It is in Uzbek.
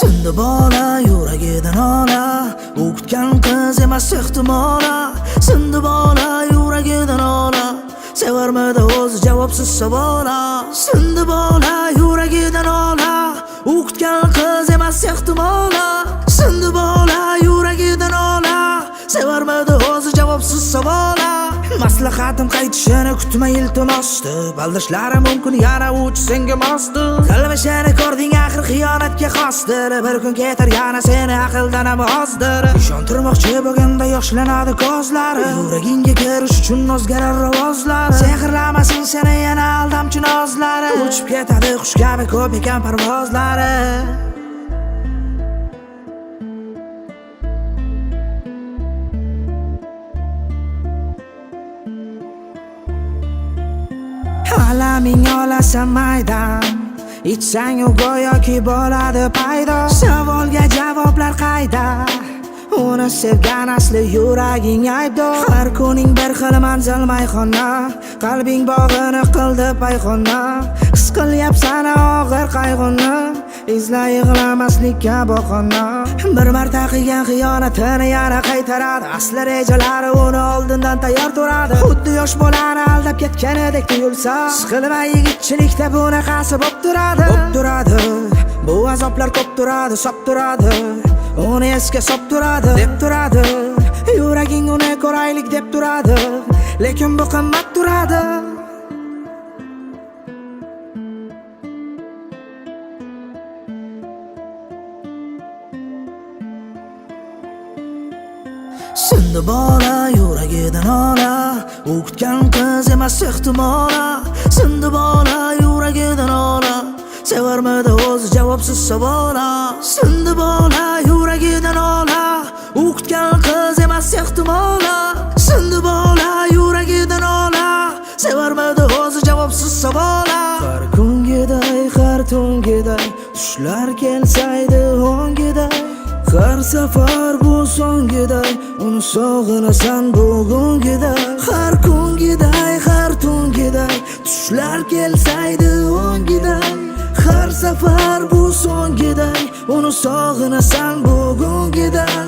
Sindi bola yuragidan ola, u kutgan qiz emas ehtimola. Sindi bola yuragidan ola, sevarmidi o'zi javobsiz savola. Sindi bola yuragidan ola, u kutgan qiz emas ehtimola. Sindi bola yuragidan ola, sevarmidi o'zi javobsiz savola. Maslahatim qaytishini kutma iltimosdi, baldishlari mumkin yana uch senga mosdi. Qilmishini ko'rding axir xiyonatga xosdir, bir kun ketar yana seni aqldan ham ozdir. Ishontirmoqchi bo'lganda yoshlanadi ko'zlari, yuragingga kirish uchun o'zgarar ovozlari. Sehrlamasin seni yana aldamchi nozlari, uchib ketadi qush kabi ko'p ekan parvozlari. Alaming olasan maydan, ichsang u go'yoki bo'ladi paydo. Savolga javoblar qayda, uni sevgan asli yuraging aybdor. Har kuning bir xil manzil mayxona, qalbing bog'ini qildi payxona. His qilyapsan og'ir qayg'uni, izla yig'lamaslikka bahona. Bir marta qilgan xiyonatini yana qaytaradi, asli rejalari uni oldindan tayyor turadi. Xuddi yosh bolani aldab ketganidek tuyulsa, siqilma yigitchilikda bunaqasi bo'p turadi. Bu azoblar ko'p turadi, sop turadi, uni esga sop turadi, deb turadi. Yuraging uni ko'raylik deb turadi, lekin bu qimmat turadi. Sindi bola yuragidan ola, u kutgan qiz emas ehtimola. Sindi bola yuragidan ola, sevarmidi o'zi javobsiz savola. Sindi bola yuragidan ola, u kutgan qiz emas ehtimola. Sindi bola yuragidan ola, sevarmidi o'zi javobsiz savola. Har kungiday, har tungiday, tushlar kelsaydi o'ngiday. Har safar bu so'ngiday, uni sog'inasan bugungiday. Har kungiday, har tungiday, tushlar kelsaydi o'ngiday. Har safar bu so'ngiday, uni sog'inasan bugungiday.